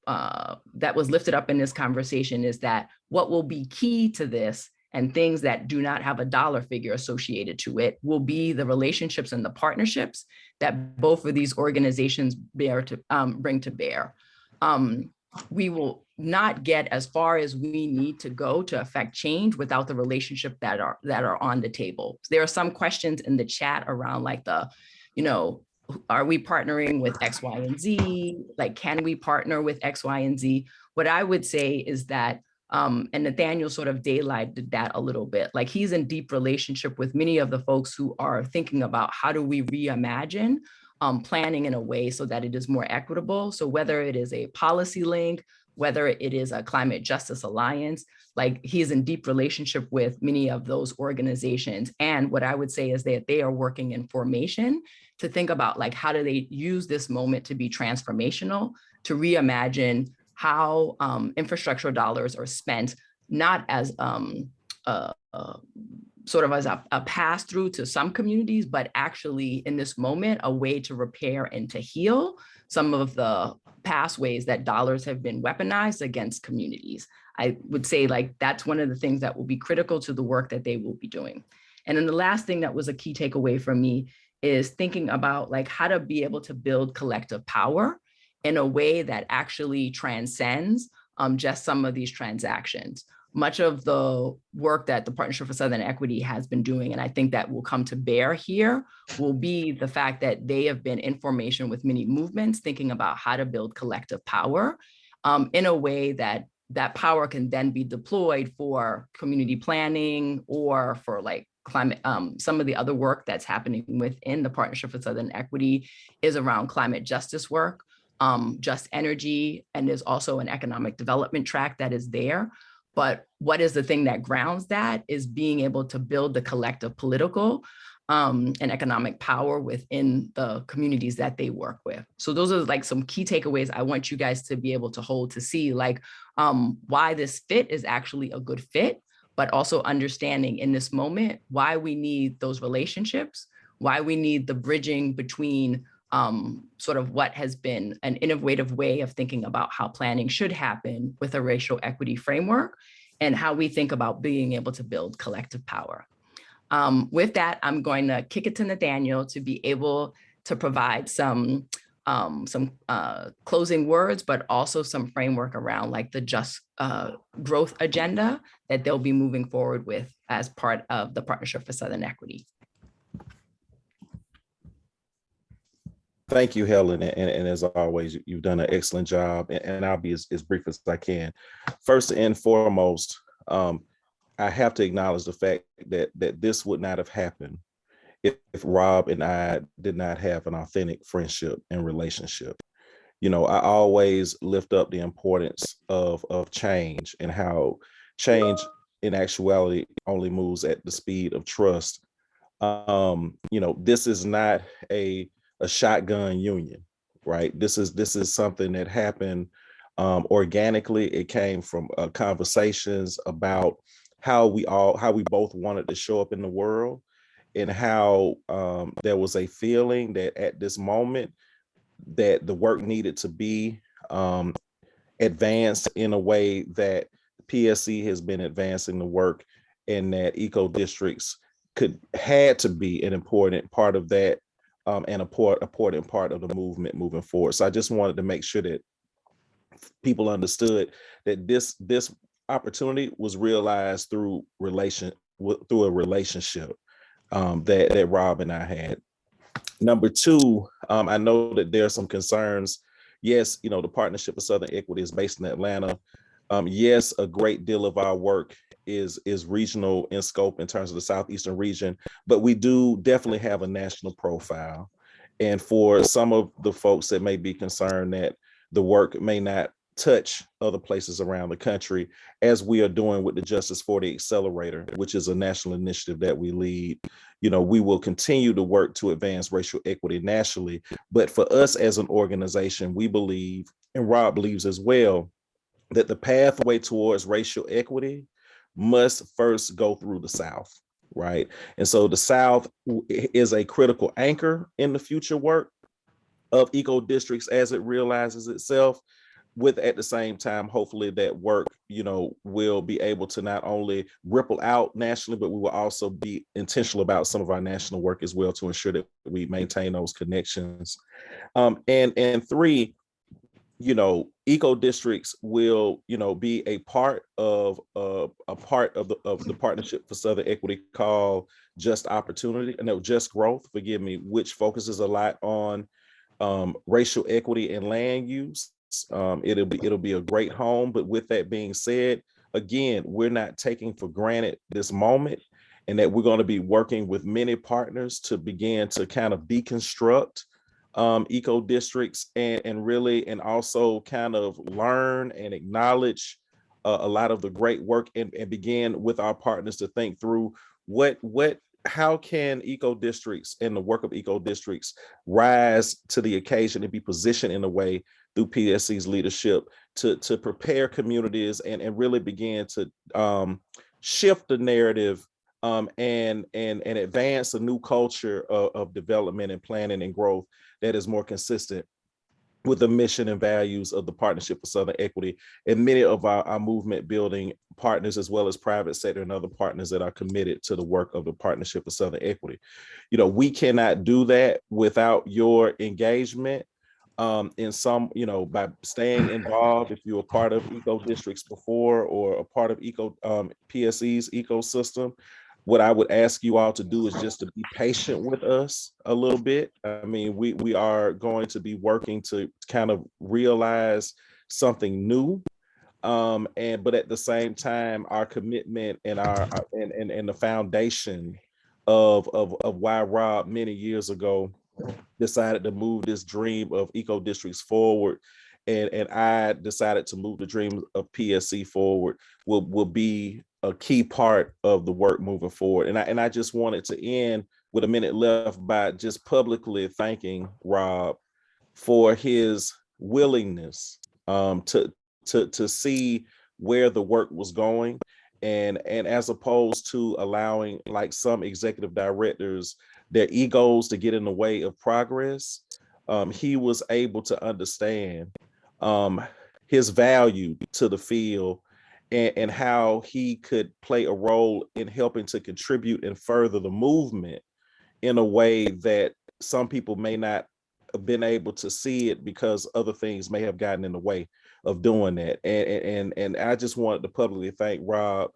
that was lifted up in this conversation is that what will be key to this and things that do not have a dollar figure associated to it will be the relationships and the partnerships that both of these organizations bring to bear. We will not get as far as we need to go to affect change without the relationship that are on the table. There are some questions in the chat around like are we partnering with X, Y, and Z? Like, can we partner with X, Y, and Z? What I would say is that, and Nathaniel sort of daylighted that a little bit, like he's in deep relationship with many of the folks who are thinking about how do we reimagine planning in a way so that it is more equitable. So whether it is a policy link, whether it is a climate justice alliance, like he's in deep relationship with many of those organizations. And what I would say is that they are working in formation to think about like, how do they use this moment to be transformational, to reimagine how infrastructure dollars are spent, not as sort of as a pass through to some communities, but actually in this moment, a way to repair and to heal some of the past ways that dollars have been weaponized against communities. I would say like that's one of the things that will be critical to the work that they will be doing. And then the last thing that was a key takeaway from me is thinking about like how to be able to build collective power in a way that actually transcends just some of these transactions. Much of the work that the Partnership for Southern Equity has been doing, and I think that will come to bear here, will be the fact that they have been in formation with many movements, thinking about how to build collective power in a way that that power can then be deployed for community planning or for like climate. Some of the other work that's happening within the Partnership for Southern Equity is around climate justice work, just energy, and there's also an economic development track that is there. But what is the thing that grounds that is being able to build the collective political and economic power within the communities that they work with. So those are like some key takeaways I want you guys to be able to hold to see like why this fit is actually a good fit, but also understanding in this moment why we need those relationships, why we need the bridging between sort of what has been an innovative way of thinking about how planning should happen with a racial equity framework and how we think about being able to build collective power. With that, I'm going to kick it to Nathaniel to be able to provide some closing words, but also some framework around like the just growth agenda that they'll be moving forward with as part of the Partnership for Southern Equity. Thank you, Helen. And as always, you've done an excellent job, and I'll be as brief as I can. First and foremost, I have to acknowledge the fact that this would not have happened if Rob and I did not have an authentic friendship and relationship. You know, I always lift up the importance of change and how change in actuality only moves at the speed of trust. You know, this is not a shotgun union, right? This is something that happened organically. It came from conversations about how we both wanted to show up in the world, and how there was a feeling that at this moment that the work needed to be advanced in a way that PSE has been advancing the work, and that EcoDistricts had to be an important part of that, and an important part of the movement moving forward. So I just wanted to make sure that people understood that this opportunity was realized through a relationship that Rob and I had. Number two, I know that there are some concerns. Yes, you know, the Partnership for Southern Equity is based in Atlanta. Yes, a great deal of our work is regional in scope in terms of the Southeastern region, but we do definitely have a national profile. And for some of the folks that may be concerned that the work may not touch other places around the country, as we are doing with the Justice 40 Accelerator, which is a national initiative that we lead, you know, we will continue to work to advance racial equity nationally. But for us as an organization, we believe, and Rob believes as well, that the pathway towards racial equity must first go through the South, right? And so the South is a critical anchor in the future work of EcoDistricts as it realizes itself, with at the same time, hopefully that work, you know, will be able to not only ripple out nationally, but we will also be intentional about some of our national work as well to ensure that we maintain those connections. And three, you know, EcoDistricts will, you know, be a part of the Partnership for Southern Equity called Just Opportunity, no, Just Growth, forgive me, which focuses a lot on racial equity and land use. It'll be a great home. But with that being said, again, we're not taking for granted this moment, and that we're going to be working with many partners to begin to kind of deconstruct EcoDistricts and really, and also kind of learn and acknowledge a lot of the great work, and begin with our partners to think through how can EcoDistricts and the work of EcoDistricts rise to the occasion and be positioned in a way through PSE's leadership to prepare communities and really begin to shift the narrative and advance a new culture of development and planning and growth that is more consistent with the mission and values of the Partnership for Southern Equity and many of our movement building partners, as well as private sector and other partners that are committed to the work of the Partnership for Southern Equity. You know, we cannot do that without your engagement in some, you know, by staying involved. If you're a part of EcoDistricts before or a part of PSE's ecosystem, what I would ask you all to do is just to be patient with us a little bit. I mean, we are going to be working to kind of realize something new. But at the same time, our commitment and and the foundation of why Rob many years ago decided to move this dream of EcoDistricts forward, and I decided to move the dream of PSE forward, will be a key part of the work moving forward. And I just wanted to end with a minute left by just publicly thanking Rob for his willingness to see where the work was going, and as opposed to allowing, like some executive directors, their egos to get in the way of progress. He was able to understand his value to the field and how he could play a role in helping to contribute and further the movement in a way that some people may not have been able to see it because other things may have gotten in the way of doing that. And I just wanted to publicly thank Rob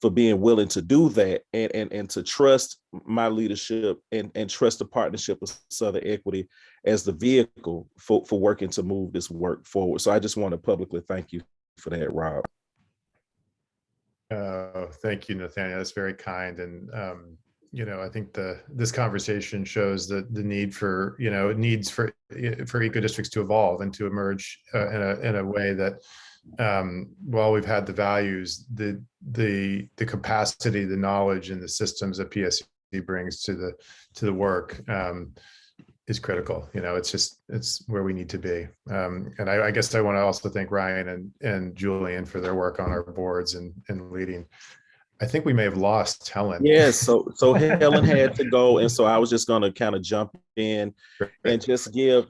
for being willing to do that and to trust my leadership and trust the partnership of Southern Equity as the vehicle for working to move this work forward. So I just want to publicly thank you for that, Rob. Thank you, Nathaniel. That's very kind. And, I think this conversation shows the need for, needs for EcoDistricts to evolve and to emerge in a way that, while we've had the values, the capacity, the knowledge, and the systems that PSE brings to the work is critical. It's where we need to be. And I guess I want to also thank Ryan and Julian for their work on our boards and leading. I think we may have lost Helen. Yes, so Helen had to go, and so I was just going to kind of jump in and just give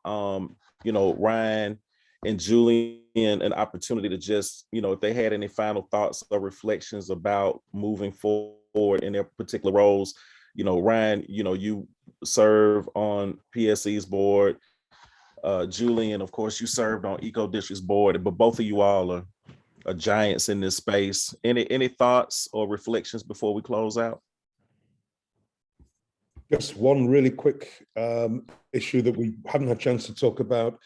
Ryan and Julian an opportunity to just, if they had any final thoughts or reflections about moving forward in their particular roles. Ryan, you serve on PSE's board. Julian, of course, you served on EcoDistricts board, but both of you all are giants in this space. Any thoughts or reflections before we close out? Just one really quick issue that we haven't had a chance to talk about.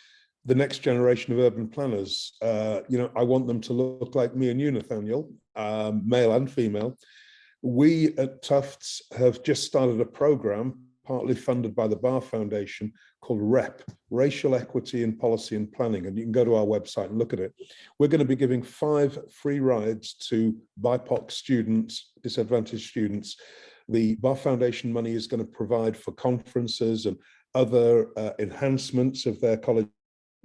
The next generation of urban planners, I want them to look like me and you, Nathaniel, male and female. We at Tufts have just started a program, partly funded by the Barr Foundation, called REP, Racial Equity in Policy and Planning. And you can go to our website and look at it. We're going to be giving 5 free rides to BIPOC students, disadvantaged students. The Barr Foundation money is going to provide for conferences and other enhancements of their college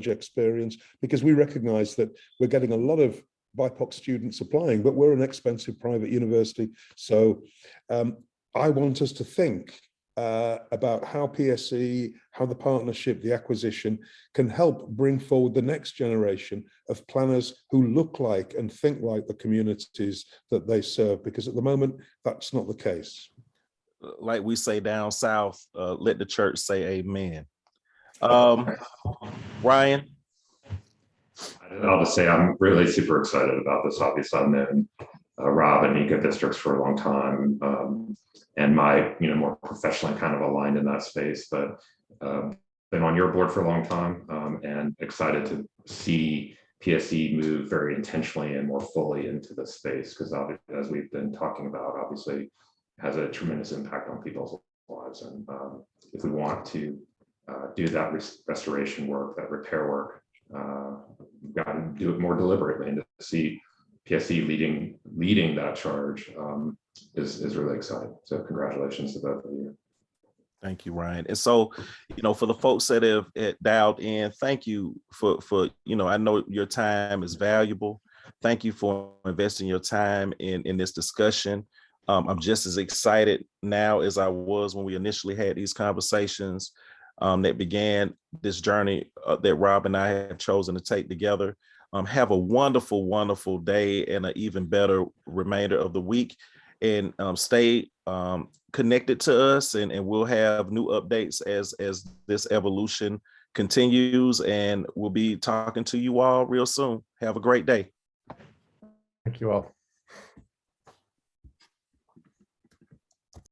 experience, because we recognize that we're getting a lot of BIPOC students applying, but we're an expensive private university. So I want us to think about how PSE, how the partnership, the acquisition can help bring forward the next generation of planners who look like and think like the communities that they serve, because at the moment, that's not the case. Like we say down south, let the church say amen. Ryan? I'll just say I'm really super excited about this. Obviously, I've known Rob and EcoDistricts for a long time, and my more professionally kind of aligned in that space. But been on your board for a long time, and excited to see PSE move very intentionally and more fully into this space, because as we've been talking about, obviously has a tremendous impact on people's lives. And if we want to do that restoration work, that repair work, we've got to do it more deliberately, and to see PSE leading that charge is really exciting. So congratulations to both of you. Thank you, Ryan. And so, for the folks that have dialed in, thank you for I know your time is valuable. Thank you for investing your time in this discussion. I'm just as excited now as I was when we initially had these conversations that began this journey that Rob and I have chosen to take together. Have a wonderful, wonderful day and an even better remainder of the week. And stay connected to us, and we'll have new updates as this evolution continues. And we'll be talking to you all real soon. Have a great day. Thank you all.